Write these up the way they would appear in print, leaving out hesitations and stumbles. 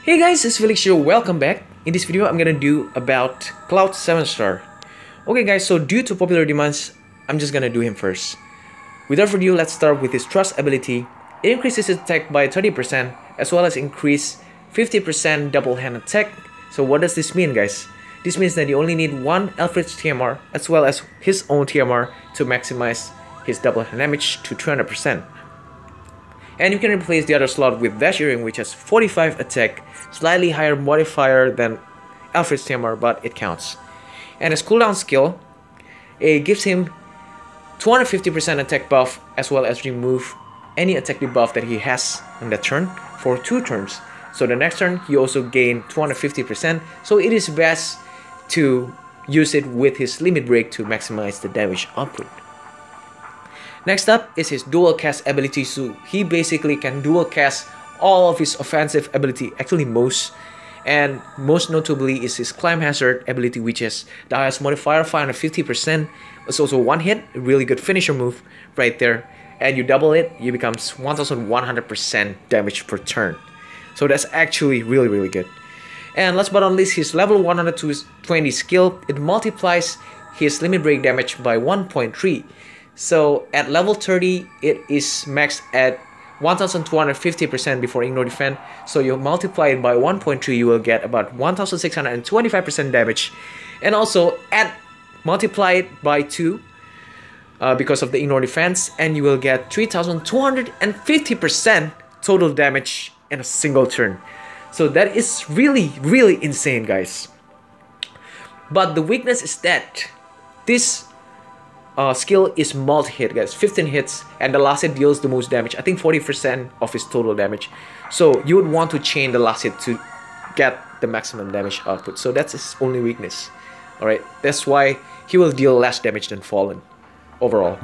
Hey guys, it's Felix here, welcome back. In this video, I'm gonna do about Cloud 7-star. Okay guys, so due to popular demands, I'm just gonna do him first. Without further ado, let's start with his Trust ability. It increases his attack by 30%, as well as increase 50% double hand attack. So what does this mean, guys? This means that you only need one Alfred's TMR, as well as his own TMR, to maximize his double hand damage to 200%. And you can replace the other slot with Dash Earring, which has 45 attack, slightly higher modifier than Alfred's TMR, but it counts. And his cooldown skill, it gives him 250% attack buff, as well as remove any attack debuff that he has in that turn for 2 turns. So the next turn, he also gain 250%, so it is best to use it with his limit break to maximize the damage output. Next up is his dual cast ability, so he basically can dual cast all of his offensive ability, actually most, and most notably is his climb hazard ability, which is the highest modifier, 550%. It's also one hit, a really good finisher move right there, and you double it, you becomes 1100% damage per turn. So that's actually really good. And last but not least, his level 120 skill, it multiplies his limit break damage by 1.3. So at level 30, it is maxed at 1250% before ignore defense. So you multiply it by 1.3, you will get about 1625% damage. And also multiply it by 2 because of the ignore defense, and you will get 3250% total damage in a single turn. So that is really insane, guys. But the weakness is that this skill is multi-hit, guys, 15 hits, and the last hit deals the most damage. I think 40% of his total damage. So you would want to chain the last hit to get the maximum damage output. So that's his only weakness. Alright, that's why he will deal less damage than Fallen overall.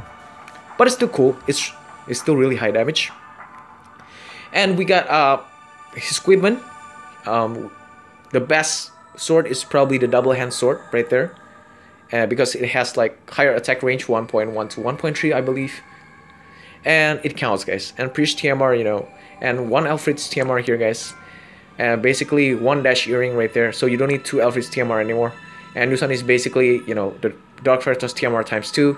But it's still cool. It's still really high damage. And we got his equipment. The best sword is probably the double hand sword right there. Because it has like higher attack range, 1.1 to 1.3, I believe. And it counts, guys. And Priest TMR, you know, and one Alfred's TMR here, guys. And basically one Dash Earring right there. So you don't need 2 Alfred's TMR anymore. And this one is basically, you know, the Dark Fighters TMR times 2.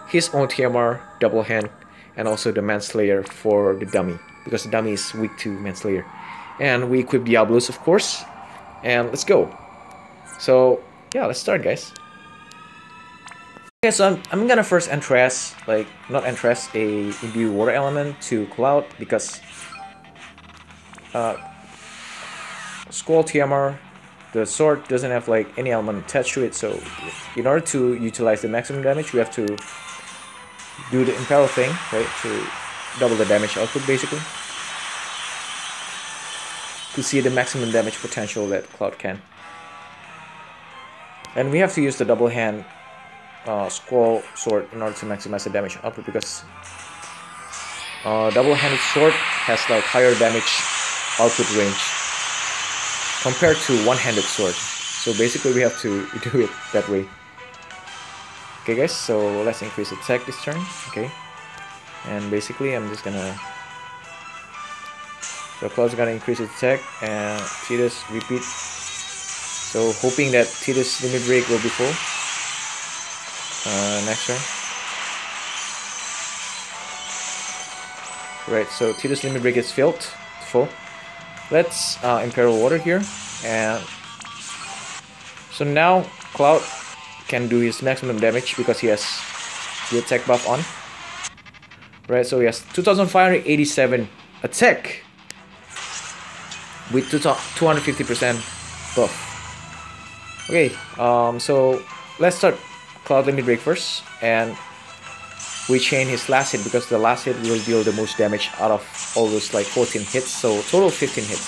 His own TMR, double hand. And also the Manslayer for the dummy, because the dummy is weak to Manslayer. And we equip Diablos, of course. And let's go. So, yeah, let's start, guys. Okay, so I'm gonna first imbue water element to Cloud, because Skull TMR, the sword doesn't have like any element attached to it, so in order to utilize the maximum damage, we have to do the Impel thing, right, to double the damage output basically, to see the maximum damage potential that Cloud can. And we have to use the double hand Squall sword in order to maximize the damage output, because double-handed sword has like higher damage output range compared to one-handed sword. So basically we have to do it that way. Okay guys, so let's increase attack this turn. Okay, and basically I'm just gonna, so Cloud's gonna increase his attack and Tidus repeat. So hoping that Tidus limit break will be full. Next turn. Right, so Tidus limit break is full. Let's Imperial Water here, and so now Cloud can do his maximum damage because he has the attack buff on. Right, so he has 2587 attack with 250% buff. Okay, so let's start Cloud limit break first, and we chain his last hit, because the last hit will deal the most damage out of all those like 14 hits, so total 15 hits.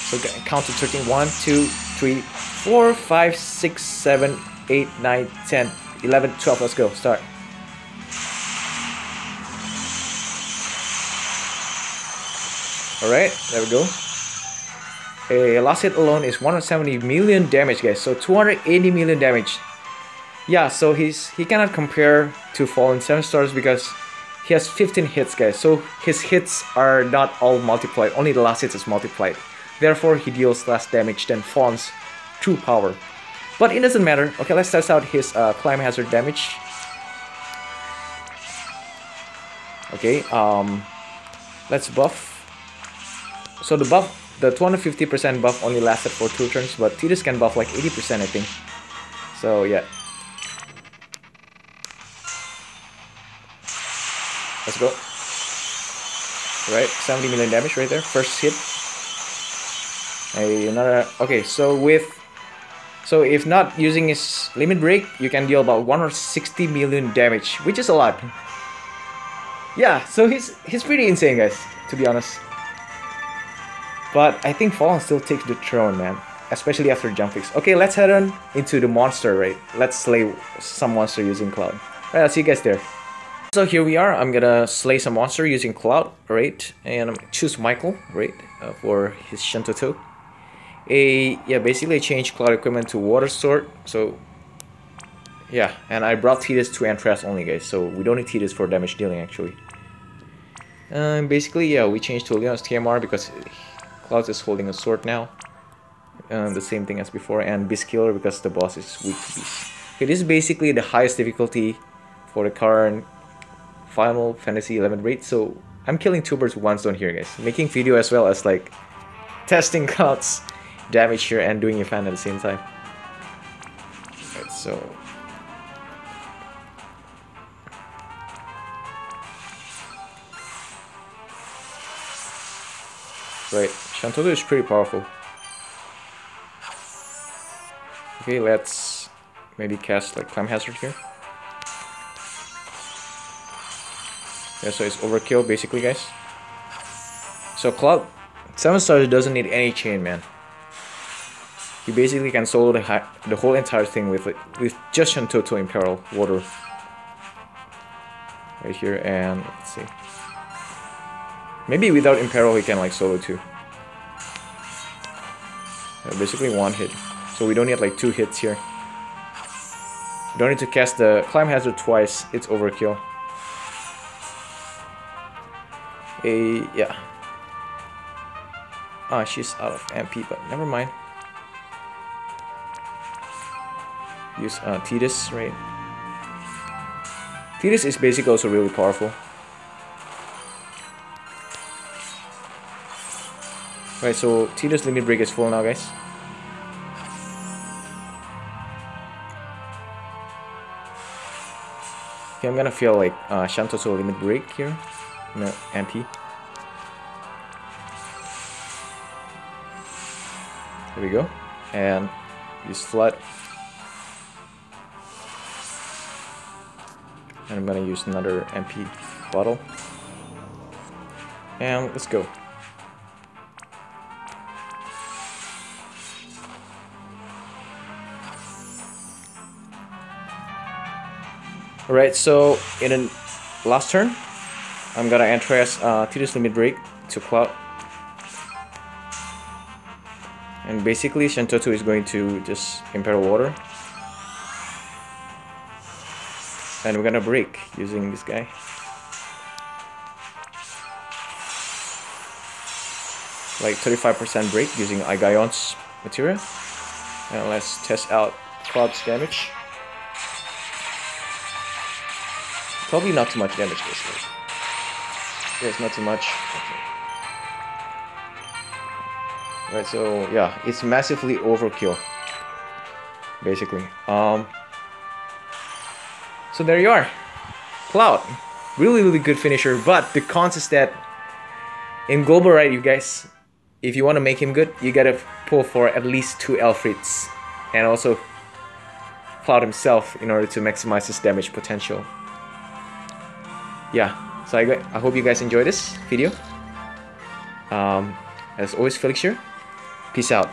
So count to 13, 1, 2, 3, 4, 5, 6, 7, 8, 9, 10, 11, 12, let's go, start. Alright, there we go. A last hit alone is 170 million damage, guys, so 280 million damage. Yeah, so he cannot compare to Fallen 7 stars because he has 15 hits, guys. So his hits are not all multiplied, only the last hit is multiplied. Therefore, he deals less damage than Fawn's true power. But it doesn't matter. Okay, let's test out his climb hazard damage. Okay, let's buff. So the 250% buff only lasted for 2 turns, but Tidus can buff like 80%, I think. So yeah. Let's go. Right, 70 million damage right there. First hit. Another. Okay, so if not using his limit break, you can deal about 160 million damage, which is a lot. Yeah, so he's pretty insane, guys, to be honest. But I think Fallen still takes the throne, man. Especially after jump fix. Okay, let's head on into the monster, right? Let's slay some monster using Cloud. Alright, I'll see you guys there. So here we are. I'm gonna slay some monster using Cloud, right? And I'm gonna choose Michael, right? For his Shantoto. Yeah, basically I changed Cloud equipment to Water Sword. So yeah, and I brought Tidus to Antras only, guys. So we don't need Tidus for damage dealing, actually. Basically, yeah, we changed to Leon's TMR because Cloud is holding a sword now. The same thing as before, and Beast Killer because the boss is weak to Beast. Okay, this is basically the highest difficulty for the current Final Fantasy 11 raid. So I'm killing 2 birds with 1 stone here, guys. Making video as well as like testing Cloud's damage here and doing a fan at the same time. Right, so right, Shantoto is pretty powerful. Okay, let's maybe cast like Climb Hazard here. Yeah, so it's overkill basically, guys. So Cloud 7 stars doesn't need any chain, man. He basically can solo the whole entire thing with just Shantoto in peril water. Right here, and let's see. Maybe without Imperil he can like solo too. Yeah, basically 1 hit. So we don't need like 2 hits here. We don't need to cast the Climb Hazard twice, it's overkill. Yeah. Ah, she's out of MP, but never mind. Use Tidus, right? Tidus is basically also really powerful. Right, so Tidus limit break is full now, guys. Okay, I'm gonna feel like Shantoto limit break here. No, MP. There we go. And use Flood. And I'm gonna use another MP bottle. And let's go. Alright, so in the last turn, I'm gonna Antras Tidus limit break to Cloud. And basically Shantoto is going to just Imperil Water. And we're gonna break using this guy. Like 35% break using Aigayon's material. And let's test out Cloud's damage. Probably not too much damage this way. Yes, not too much. Okay. Right, so yeah, it's massively overkill. Basically. So there you are. Cloud. Really good finisher, but the cons is that in global raid, you guys, if you want to make him good, you gotta pull for at least 2 Elfrids. And also Cloud himself in order to maximize his damage potential. Yeah, so I hope you guys enjoyed this video. As always, Felix here. Peace out.